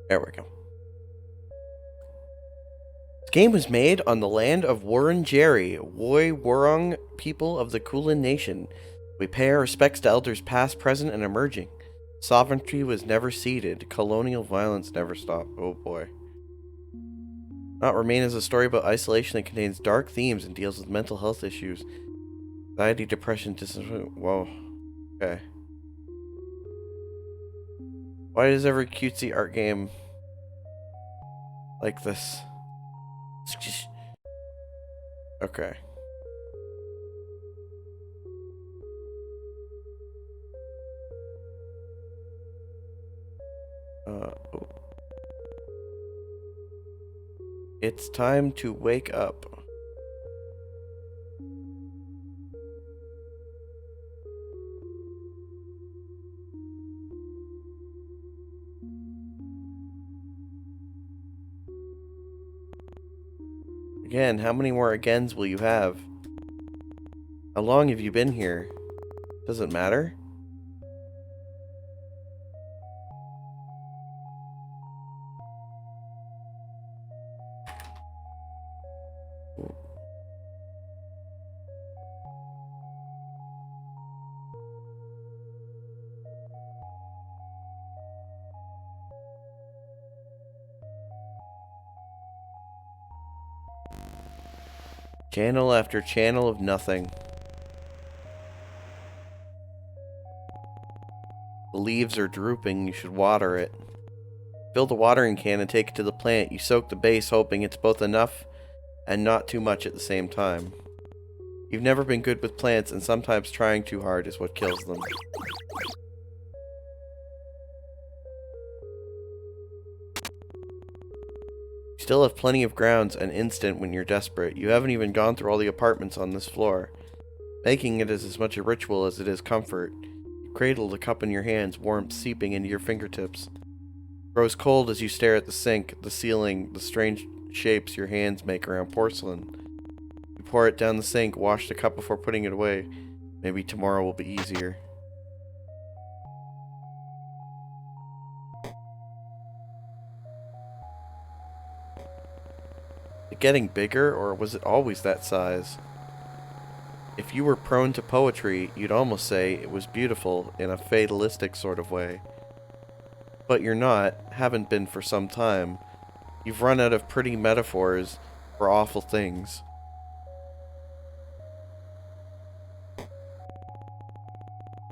There we go. This game was made on the land of Wurundjeri, Woi Wurrung people of the Kulin Nation. We pay our respects to elders past, present, and emerging. Sovereignty was never ceded. Colonial violence never stopped. Oh boy. Not Remain is a story about isolation that contains dark themes and deals with mental health issues. Anxiety, depression, disappointment. Whoa. Okay. Why is every cutesy art game like this? Okay. Oh. It's time to wake up. Again, how many more agains will you have? How long have you been here? Does it matter? Channel after channel of nothing. The leaves are drooping, you should water it. Fill the watering can and take it to the plant. You soak the base, hoping it's both enough and not too much at the same time. You've never been good with plants, and sometimes trying too hard is what kills them. You still have plenty of grounds and instant when you're desperate. You haven't even gone through all the apartments on this floor. Making it is as much a ritual as it is comfort. You cradle the cup in your hands, warmth seeping into your fingertips. It grows cold as you stare at the sink, the ceiling, the strange shapes your hands make around porcelain. You pour it down the sink, wash the cup before putting it away. Maybe tomorrow will be easier. Is it getting bigger, or was it always that size? If you were prone to poetry, you'd almost say it was beautiful in a fatalistic sort of way. But you're not, haven't been for some time. You've run out of pretty metaphors for awful things.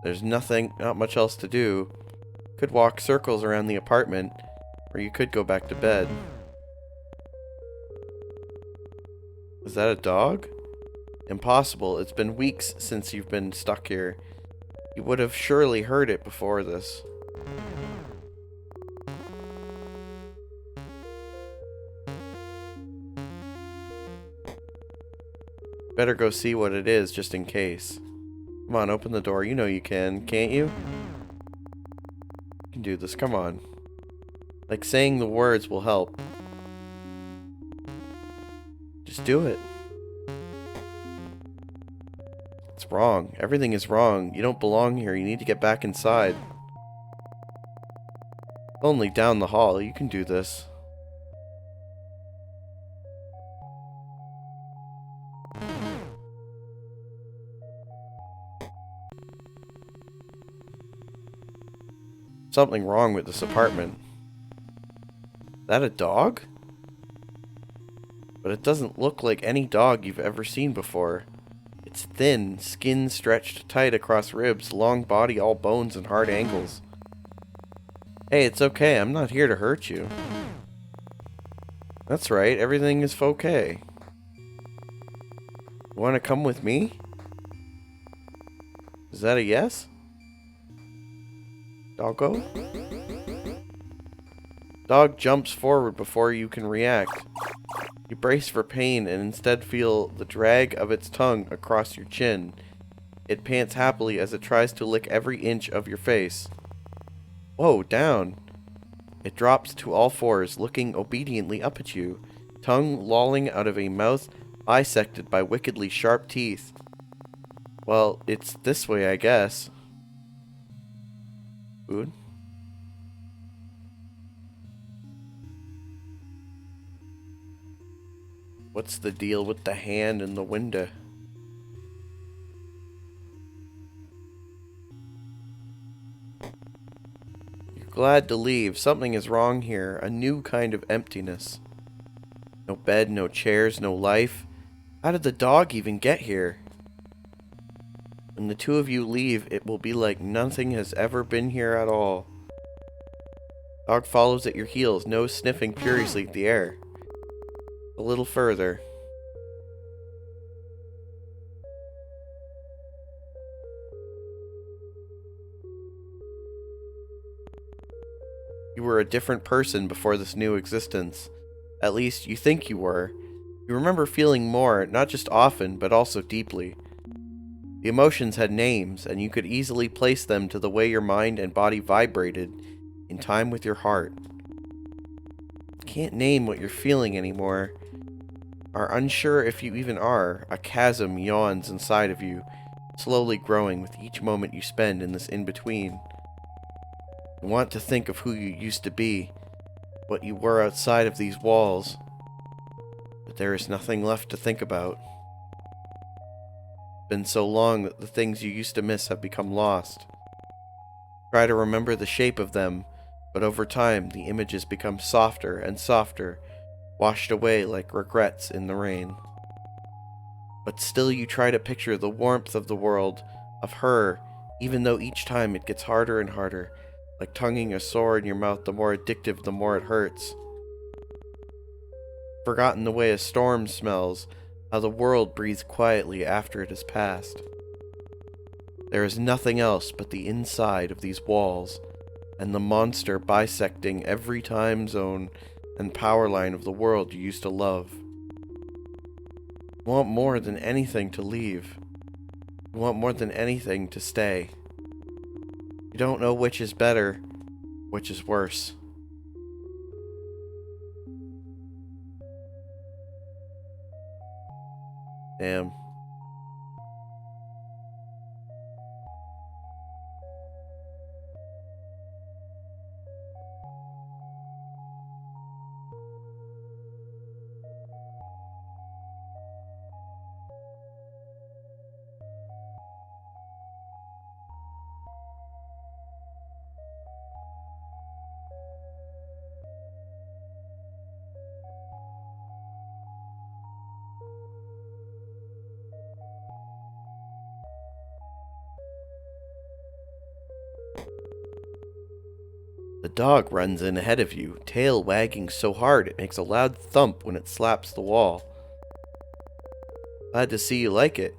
There's not much else to do. Could walk circles around the apartment, or you could go back to bed. Is that a dog? Impossible. It's been weeks since you've been stuck here. You would have surely heard it before this. Better go see what it is, just in case. Come on, open the door. You know you can, can't you? You can do this, come on. Like saying the words will help. Just do it. It's wrong. Everything is wrong. You don't belong here. You need to get back inside. Only down the hall. You can do this. Something wrong with this apartment. Is that a dog? But it doesn't look like any dog you've ever seen before. It's thin, skin stretched tight across ribs, long body, all bones and hard angles. Hey, it's okay. I'm not here to hurt you. That's right. Everything is okay. You want to come with me? Is that a yes? Doggo? Dog jumps forward before you can react. You brace for pain and instead feel the drag of its tongue across your chin. It pants happily as it tries to lick every inch of your face. Whoa, down. It drops to all fours, looking obediently up at you, tongue lolling out of a mouth bisected by wickedly sharp teeth. Well, it's this way, I guess. Food? What's the deal with the hand in the window? You're glad to leave. Something is wrong here. A new kind of emptiness. No bed, no chairs, no life. How did the dog even get here? When the two of you leave, it will be like nothing has ever been here at all. Dog follows at your heels, nose sniffing furiously at the air. A little further. You were a different person before this new existence. At least, you think you were. You remember feeling more, not just often, but also deeply. The emotions had names, and you could easily place them to the way your mind and body vibrated in time with your heart. Can't name what you're feeling anymore. Are unsure if you even are. A chasm yawns inside of you, slowly growing with each moment you spend in this in-between. You want to think of who you used to be, what you were outside of these walls, but there is nothing left to think about. It's been so long that the things you used to miss have become lost. Try to remember the shape of them, but over time the images become softer and softer, washed away like regrets in the rain. But still you try to picture the warmth of the world, of her, even though each time it gets harder and harder, like tonguing a sore in your mouth. The more addictive, the more it hurts. Forgotten the way a storm smells, how the world breathes quietly after it has passed. There is nothing else but the inside of these walls, and the monster bisecting every time zone and power line of the world you used to love. You want more than anything to leave. You want more than anything to stay. You don't know which is better, which is worse. Damn. The dog runs in ahead of you, tail wagging so hard it makes a loud thump when it slaps the wall. Glad to see you like it.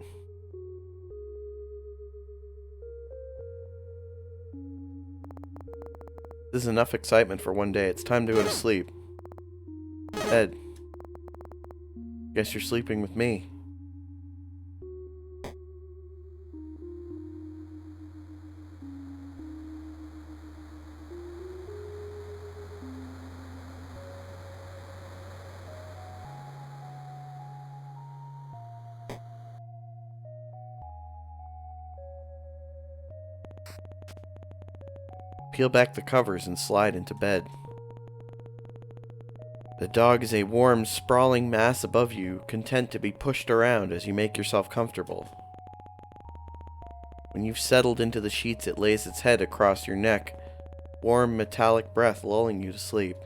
This is enough excitement for one day. It's time to go to sleep. Ed, guess you're sleeping with me. Peel back the covers and slide into bed. The dog is a warm, sprawling mass above you, content to be pushed around as you make yourself comfortable. When you've settled into the sheets, it lays its head across your neck, warm, metallic breath lulling you to sleep.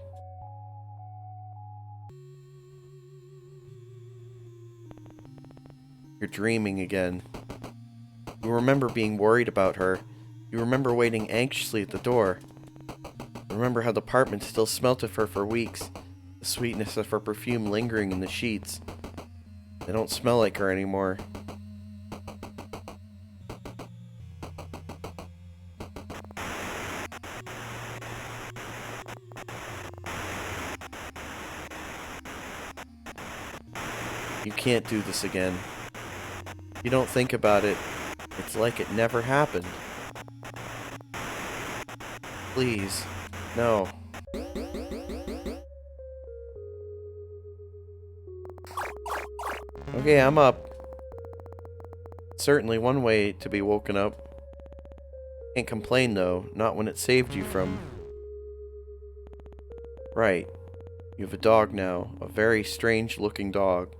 You're dreaming again. You remember being worried about her. You remember waiting anxiously at the door. You remember how the apartment still smelt of her for weeks, the sweetness of her perfume lingering in the sheets. They don't smell like her anymore. You can't do this again. You don't think about it. It's like it never happened. Please, no. Okay, I'm up. Certainly one way to be woken up. Can't complain though, not when it saved you from... Right. You have a dog now, a very strange looking dog.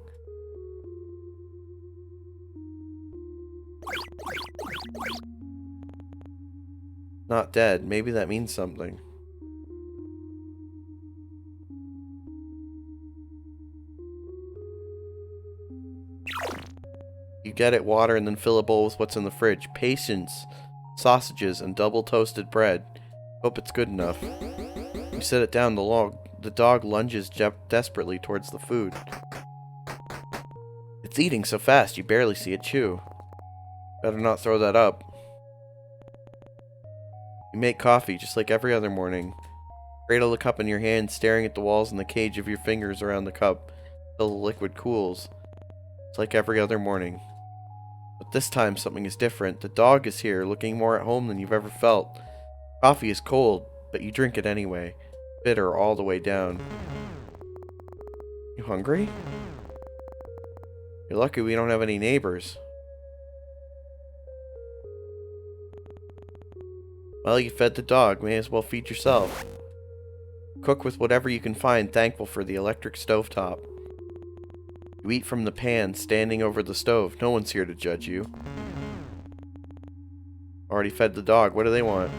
Not dead. Maybe that means something. You get it, water, and then fill a bowl with what's in the fridge. Patience, sausages, and double toasted bread. Hope it's good enough. You set it down the log. The dog lunges desperately towards the food. It's eating so fast you barely see it chew. Better not throw that up. You make coffee just like every other morning. Cradle the cup in your hand, staring at the walls and the cage of your fingers around the cup till the liquid cools. It's like every other morning. But this time something is different. The dog is here, looking more at home than you've ever felt. Coffee is cold, but you drink it anyway. Bitter all the way down. You hungry? You're lucky we don't have any neighbors. Well, you fed the dog, may as well feed yourself. Cook with whatever you can find, thankful for the electric stovetop. You eat from the pan, standing over the stove. No one's here to judge you. Already fed the dog. What do they want?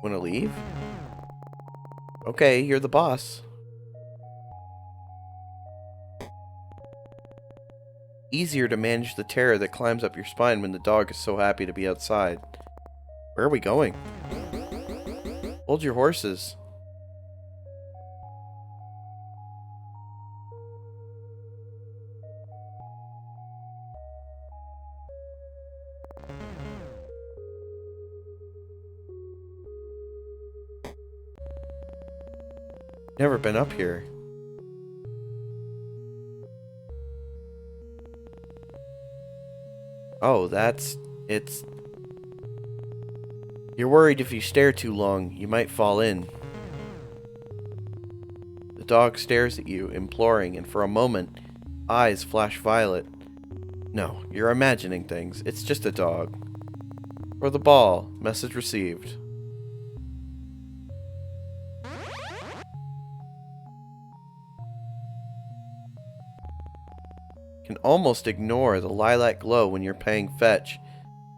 Wanna leave? Okay, you're the boss. Easier to manage the terror that climbs up your spine when the dog is so happy to be outside. Where are we going? Hold your horses. Never been up here. Oh, it's... You're worried if you stare too long, you might fall in. The dog stares at you, imploring, and for a moment, eyes flash violet. No, you're imagining things. It's just a dog. For the ball, message received. Can almost ignore the lilac glow when you're paying fetch.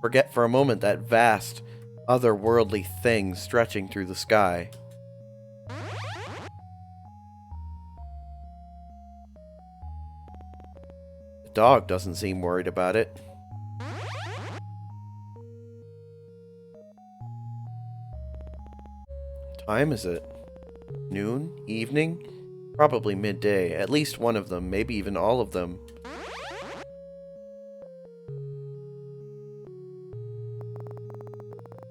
Forget for a moment that vast, otherworldly thing stretching through the sky. The dog doesn't seem worried about it. Time is it? Noon? Evening? Probably midday. At least one of them, maybe even all of them.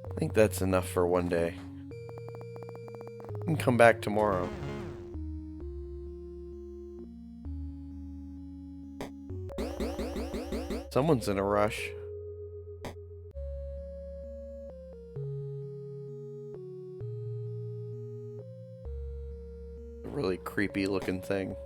I think that's enough for one day. You can come back tomorrow. Someone's in a rush. A really creepy looking thing.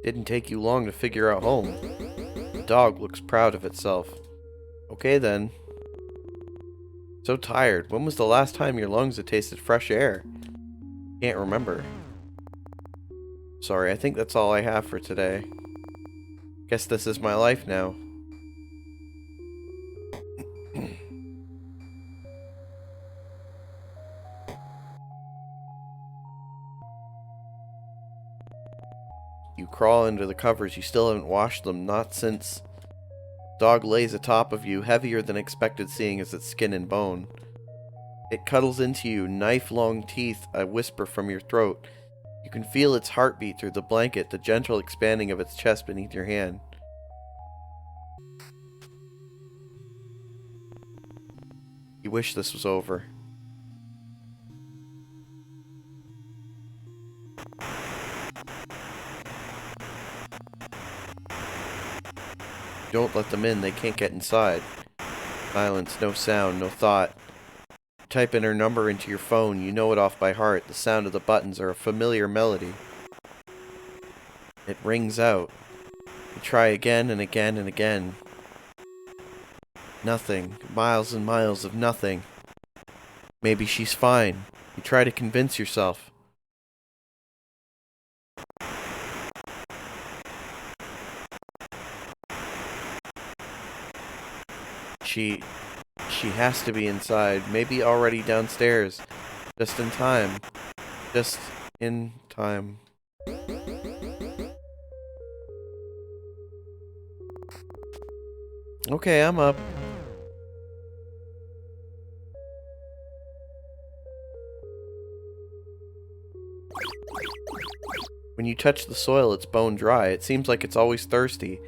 Didn't take you long to figure out home. The dog looks proud of itself. Okay then. So tired. When was the last time your lungs had tasted fresh air? Can't remember. Sorry, I think that's all I have for today. Guess this is my life now. You crawl into the covers. You still haven't washed them, not since... Dog lays atop of you, heavier than expected seeing as its skin and bone. It cuddles into you, knife-long teeth a whisper from your throat. You can feel its heartbeat through the blanket, the gentle expanding of its chest beneath your hand. You wish this was over. Don't let them in, they can't get inside. Silence, no sound, no thought. Type in her number into your phone, you know it off by heart. The sound of the buttons are a familiar melody. It rings out. You try again and again and again. Nothing. Miles and miles of nothing. Maybe she's fine. You try to convince yourself. She has to be inside. Maybe already downstairs. Just in time. Just in time. Okay, I'm up. When you touch the soil, it's bone dry. It seems like it's always thirsty.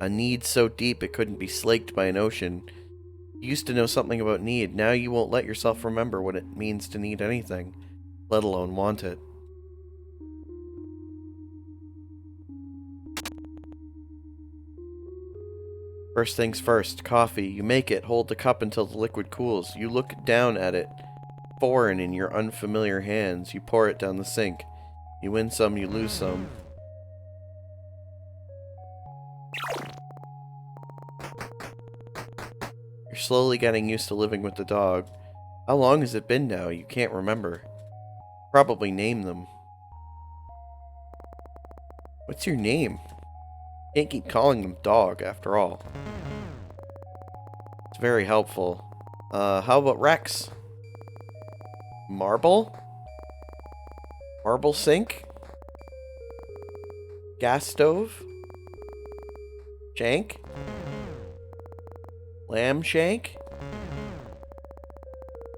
A need so deep it couldn't be slaked by an ocean. You used to know something about need. Now you won't let yourself remember what it means to need anything, let alone want it. First things first, coffee. You make it, hold the cup until the liquid cools. You look down at it, foreign in your unfamiliar hands. You pour it down the sink. You win some, you lose some. You're slowly getting used to living with the dog. How long has it been now? You can't remember. Probably name them. What's your name? Can't keep calling them dog, after all. It's very helpful. How about Rex? Marble? Marble sink? Gas stove? Shank? Lambshank?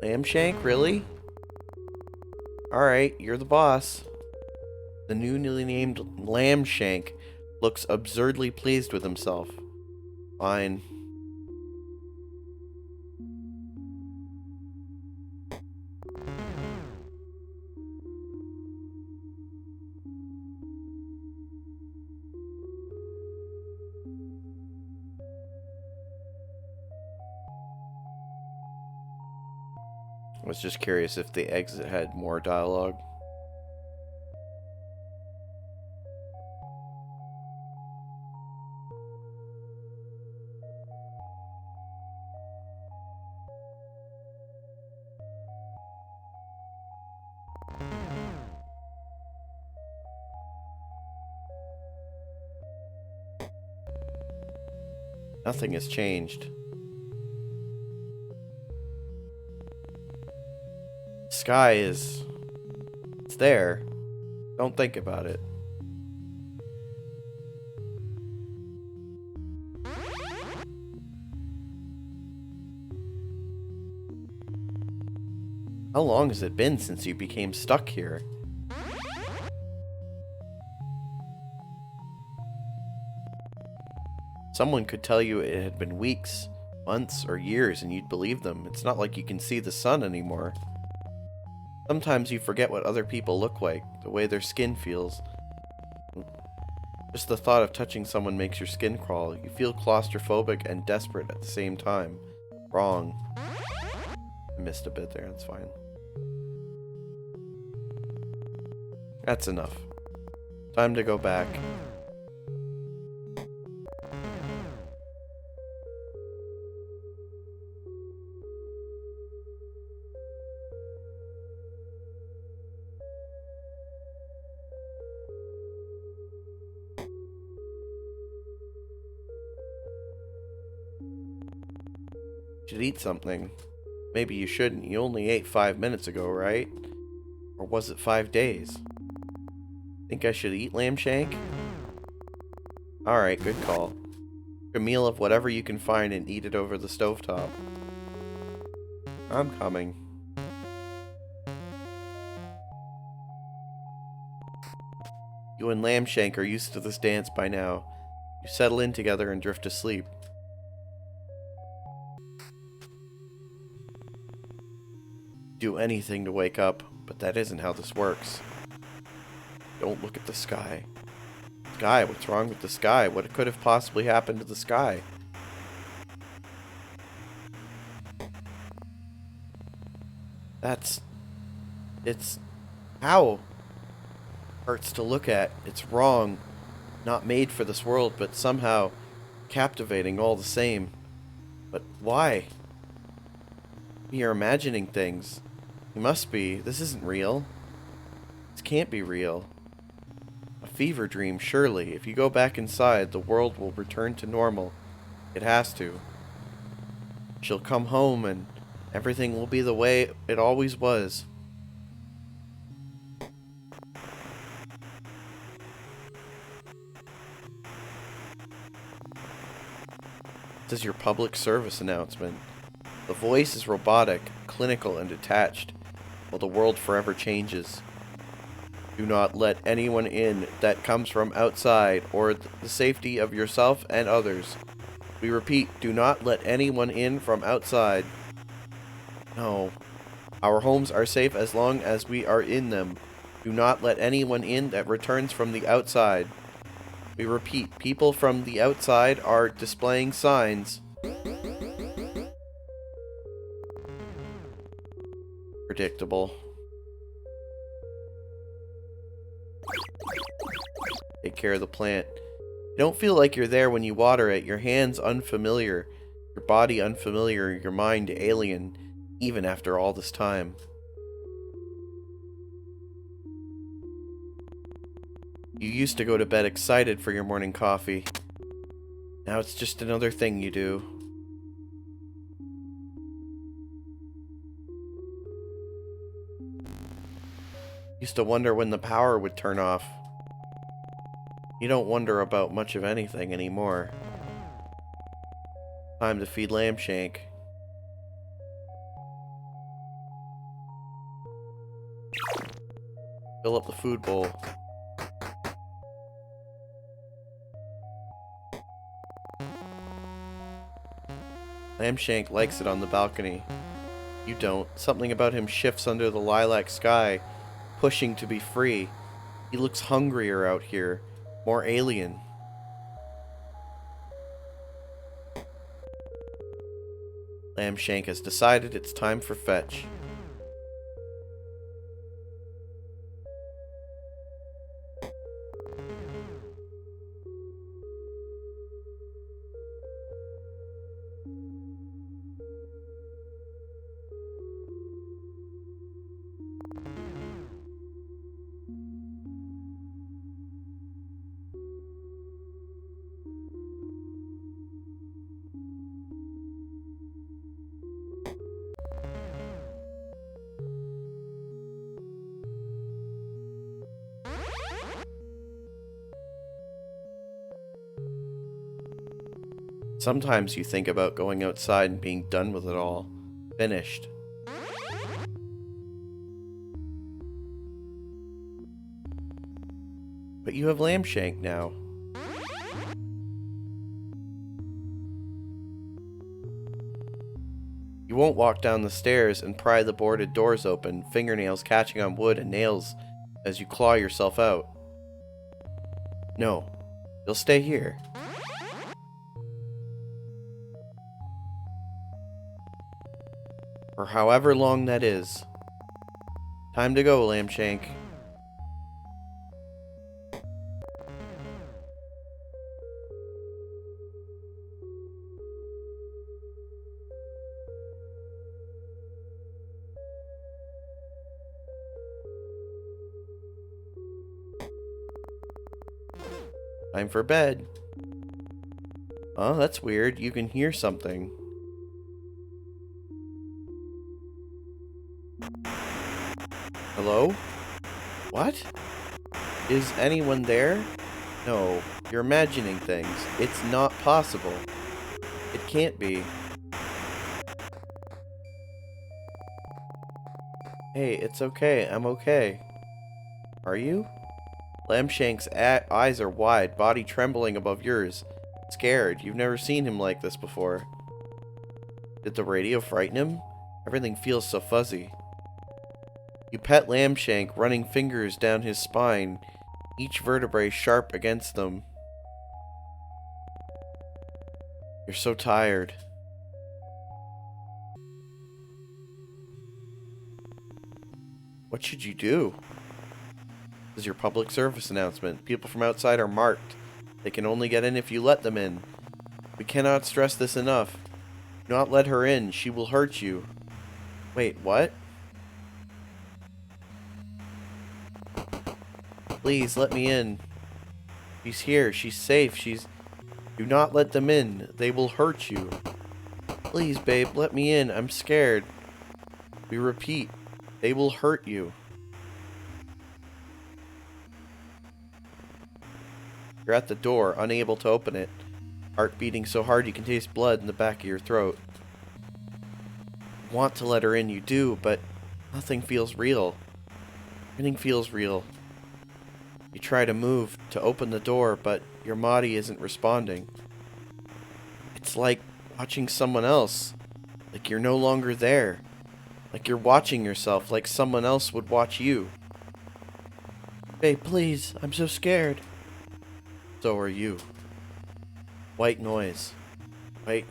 Lambshank, really? Alright, you're the boss. The newly named Lambshank looks absurdly pleased with himself. Fine. I was just curious if the exit had more dialogue. Nothing has changed. Sky is... it's there. Don't think about it. How long has it been since you became stuck here? Someone could tell you it had been weeks, months, or years and you'd believe them. It's not like you can see the sun anymore. Sometimes you forget what other people look like, the way their skin feels. Just the thought of touching someone makes your skin crawl. You feel claustrophobic and desperate at the same time. Wrong. I missed a bit there, that's fine. That's enough. Time to go back. Should eat something. Maybe you shouldn't. You only ate 5 minutes ago, right? Or was it 5 days? Think I should eat Lambshank? Alright, good call. A meal of whatever you can find and eat it over the stovetop. I'm coming. You and Lambshank are used to this dance by now. You settle in together and drift to sleep. Do anything to wake up, but that isn't how this works. Don't look at the sky. Sky, what's wrong with the sky? What could have possibly happened to the sky? That's... it's... how? Hurts to look at. It's wrong. Not made for this world, but somehow captivating all the same. But why? You're imagining things. You must be. This isn't real. This can't be real. A fever dream, surely. If you go back inside, the world will return to normal. It has to. She'll come home and everything will be the way it always was. This is your public service announcement. The voice is robotic, clinical, and detached, while the world forever changes. Do not let anyone in that comes from outside or the safety of yourself and others. We repeat, do not let anyone in from outside. No. Our homes are safe as long as we are in them. Do not let anyone in that returns from the outside. We repeat, people from the outside are displaying signs. Predictable. Take care of the plant. You don't feel like you're there when you water it. Your hands unfamiliar, your body unfamiliar, your mind alien, even after all this time. You used to go to bed excited for your morning coffee. Now it's just another thing you do. Used to wonder when the power would turn off. You don't wonder about much of anything anymore. Time to feed Lambshank. Fill up the food bowl. Lambshank likes it on the balcony. You don't. Something about him shifts under the lilac sky, pushing to be free. He looks hungrier out here, more alien. Lambshank has decided it's time for fetch. Sometimes you think about going outside and being done with it all. Finished. But you have Lambshank now. You won't walk down the stairs and pry the boarded doors open, fingernails catching on wood and nails as you claw yourself out. No, you'll stay here. For however long that is. Time to go, Lambshank. Time for bed. Oh, that's weird. You can hear something. Hello? What? Is anyone there? No, you're imagining things. It's not possible. It can't be. Hey, it's okay. I'm okay. Are you? Lambshank's eyes are wide, body trembling above yours. Scared. You've never seen him like this before. Did the radio frighten him? Everything feels so fuzzy. You pet Lambshank, running fingers down his spine, each vertebrae sharp against them. You're so tired. What should you do? This is your public service announcement. People from outside are marked. They can only get in if you let them in. We cannot stress this enough. Do not let her in. She will hurt you. Wait, what? Please, let me in. She's here. She's safe. Do not let them in. They will hurt you. Please, babe, let me in. I'm scared. We repeat, they will hurt you. You're at the door, unable to open it. Heart beating so hard you can taste blood in the back of your throat. You want to let her in, you do, but nothing feels real. Everything feels real. You try to move, to open the door, but your body isn't responding. It's like watching someone else. Like you're no longer there. Like you're watching yourself, like someone else would watch you. Babe, please, I'm so scared. So are you. White noise. Wait.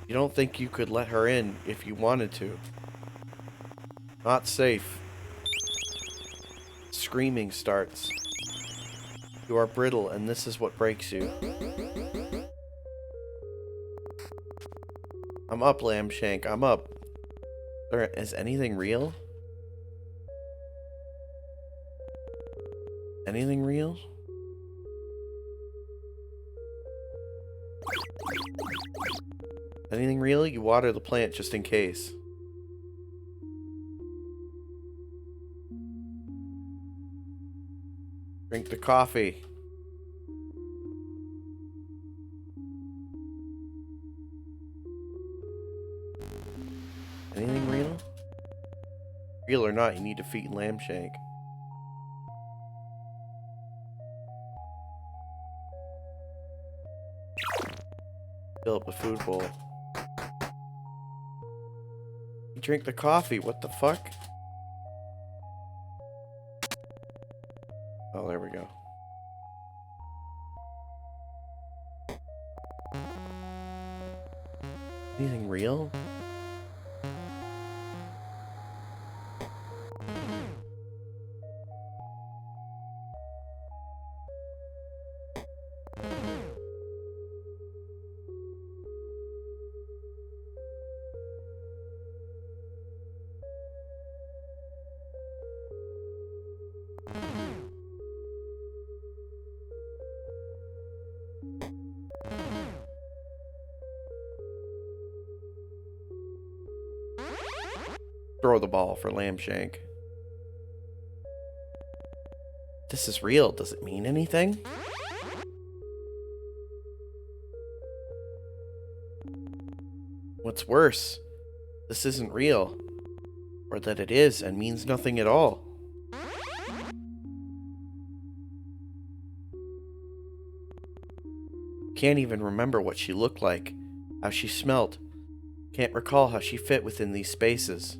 You don't think you could let her in if you wanted to. Not safe. Screaming starts. You are brittle, and this is what breaks you. I'm up, Lambshank. I'm up. Is anything real? Anything real? Anything real? You water the plant just in case. Drink the coffee. Anything real? Real or not, you need to feed Lambshank. Fill up the food bowl. You drink the coffee, what the fuck? Oh, there we go. Anything real? Throw the ball for Lambshank. This is real. Does it mean anything? What's worse? This isn't real. Or that it is and means nothing at all. Can't even remember what she looked like, how she smelt. Can't recall how she fit within these spaces.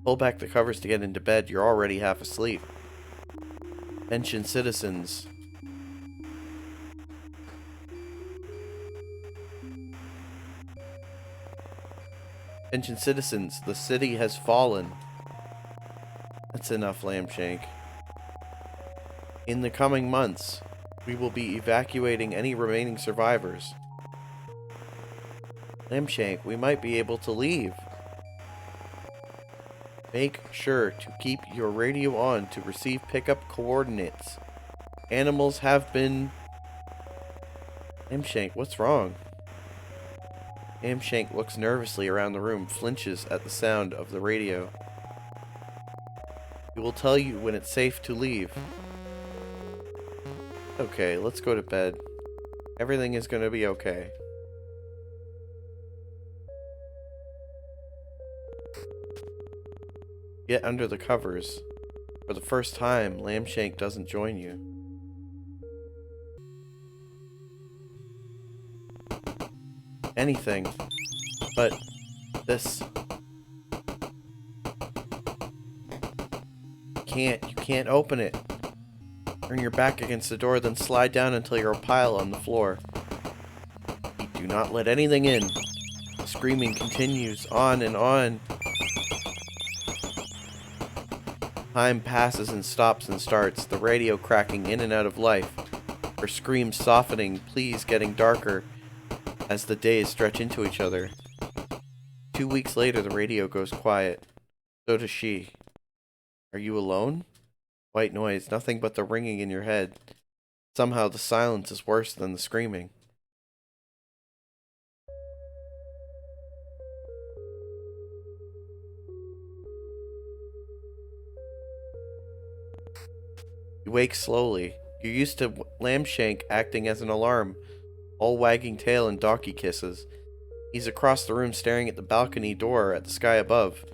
Pull back the covers to get into bed. You're already half asleep. Attention citizens. Attention citizens. The city has fallen. That's enough, Lambshank. In the coming months, we will be evacuating any remaining survivors. Lambshank, we might be able to leave. Make sure to keep your radio on to receive pickup coordinates. Animals have been... Lambshank, what's wrong? Lambshank looks nervously around the room, flinches at the sound of the radio. We will tell you when it's safe to leave. Okay, let's go to bed. Everything is going to be okay. Get under the covers. For the first time, Lambshank doesn't join you. Anything but this. You can't open it. Turn your back against the door, then slide down until you're a pile on the floor. Do not let anything in. The screaming continues on and on. Time passes and stops and starts, the radio cracking in and out of life. Her screams softening, pleas getting darker as the days stretch into each other. 2 weeks later, the radio goes quiet. So does she. Are you alone? White noise, nothing but the ringing in your head. Somehow the silence is worse than the screaming. You wake slowly. You're used to Lambshank acting as an alarm, all wagging tail and donkey kisses. He's across the room staring at the balcony door at the sky above.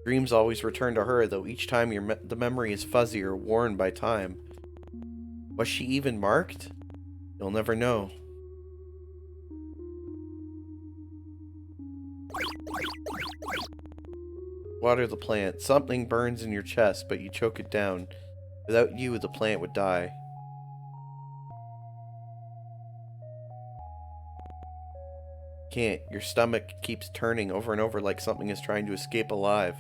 Dreams always return to her, though each time the memory is fuzzy or worn by time. Was she even marked? You'll never know. Water the plant. Something burns in your chest, but you choke it down. Without you, the plant would die. Can't. Your stomach keeps turning over and over like something is trying to escape alive.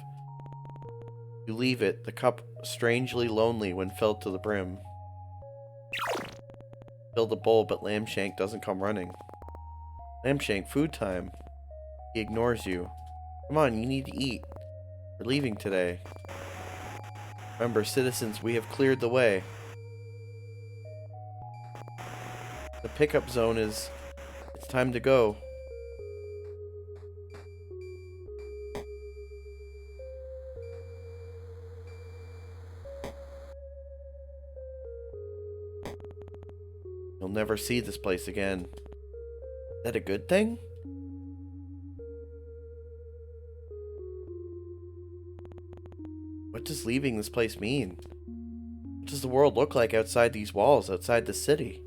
You leave it, the cup strangely lonely when filled to the brim. Fill the bowl, but Lambshank doesn't come running. Lambshank, food time. He ignores you. Come on, you need to eat. We're leaving today. Remember, citizens, we have cleared the way. The pickup zone is... It's time to go. You'll never see this place again. Is that a good thing? What does leaving this place mean? What does the world look like outside these walls, outside the city?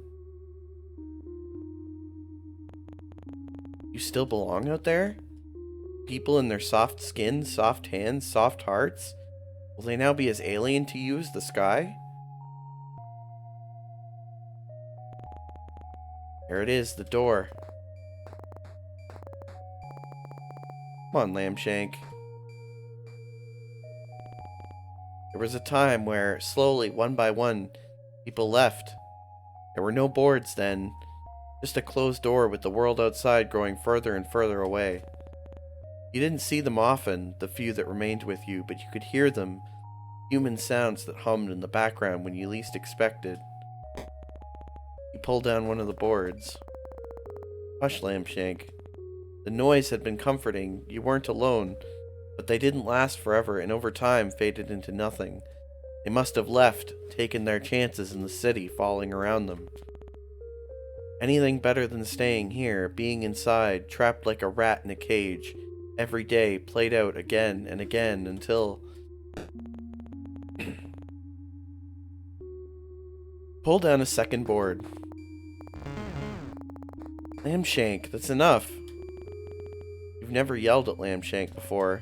You still belong out there? People in their soft skin, soft hands, soft hearts? Will they now be as alien to you as the sky? There it is, the door. Come on, Lambshank. There was a time where, slowly, one by one, people left. There were no boards then, just a closed door with the world outside growing further and further away. You didn't see them often, the few that remained with you, but you could hear them, human sounds that hummed in the background when you least expected. You pulled down one of the boards. Hush, Lambshank. The noise had been comforting. You weren't alone, but they didn't last forever and over time faded into nothing. They must have left, taken their chances in the city falling around them. Anything better than staying here, being inside, trapped like a rat in a cage, every day played out again and again until... Pull down a second board. Lambshank, that's enough. You've never yelled at Lambshank before.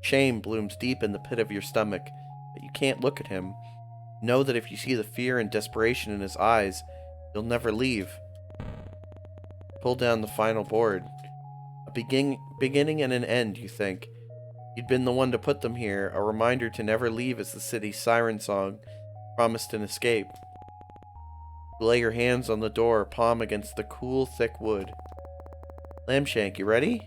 Shame blooms deep in the pit of your stomach, but you can't look at him. Know that if you see the fear and desperation in his eyes, you'll never leave. Pull down the final board. A beginning and an end, you think. You'd been the one to put them here, a reminder to never leave as the city's siren song promised an escape. You lay your hands on the door, palm against the cool, thick wood. Lambshank, you ready?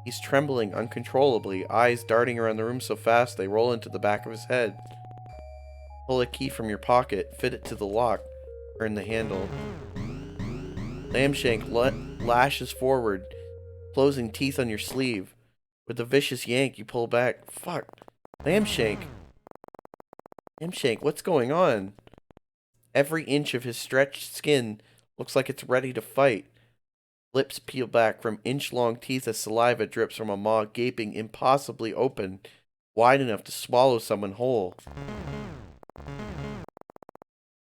He's trembling uncontrollably, eyes darting around the room so fast they roll into the back of his head. Pull a key from your pocket, fit it to the lock, turn the handle. Lambshank lashes forward, closing teeth on your sleeve. With a vicious yank, you pull back. Fuck. Lambshank. Lambshank, what's going on? Every inch of his stretched skin looks like it's ready to fight. Lips peel back from inch-long teeth as saliva drips from a maw gaping impossibly open, wide enough to swallow someone whole.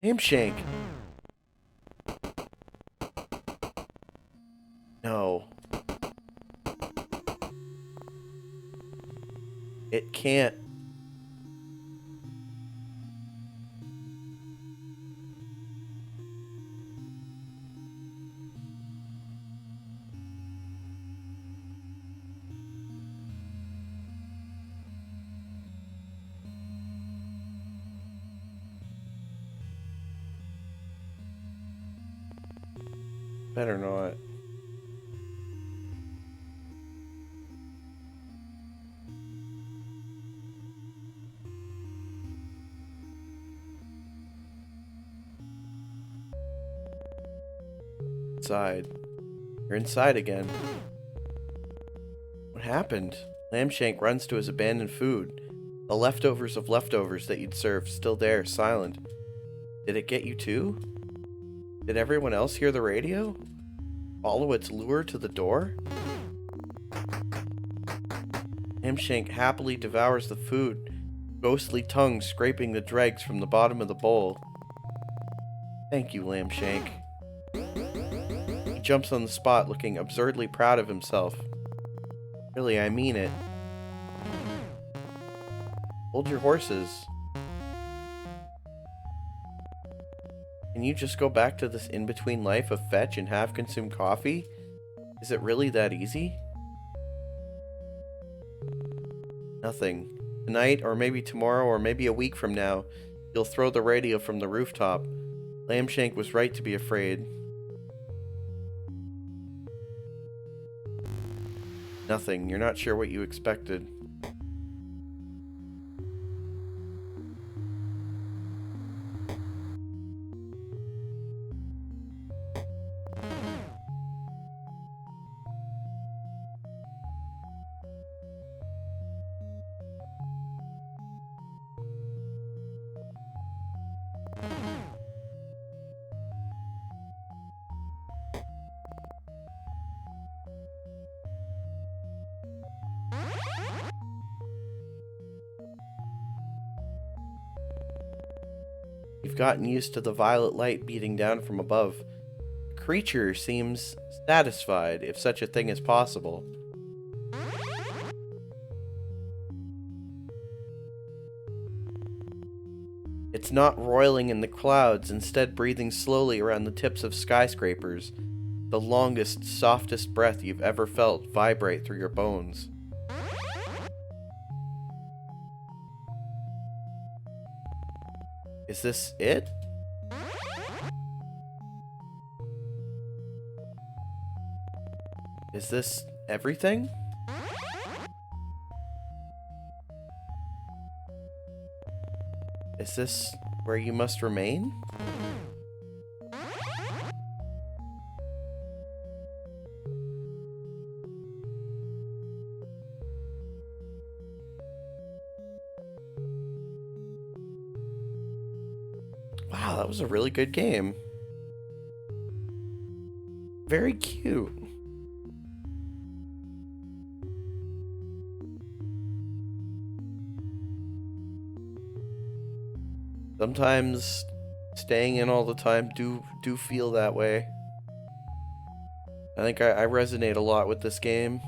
Lambshank! No. It can't. Better not. Inside. You're inside again. What happened? Lambshank runs to his abandoned food. The leftovers of leftovers that you'd served, still there, silent. Did it get you too? Did everyone else hear the radio? Follow its lure to the door? Lambshank happily devours the food, ghostly tongue scraping the dregs from the bottom of the bowl. Thank you, Lambshank. He jumps on the spot, looking absurdly proud of himself. Really, I mean it. Hold your horses. Can you just go back to this in-between life of fetch and half-consumed coffee? Is it really that easy? Nothing. Tonight, or maybe tomorrow, or maybe a week from now, you'll throw the radio from the rooftop. Lambshank was right to be afraid. Nothing. You're not sure what you expected. You've gotten used to the violet light beating down from above. The creature seems satisfied, if such a thing is possible. It's not roiling in the clouds, instead breathing slowly around the tips of skyscrapers. The longest, softest breath you've ever felt vibrate through your bones. Is this it? Is this everything? Is this where you must remain? Wow, that was a really good game. Very cute. Sometimes staying in all the time do feel that way. I think I resonate a lot with this game.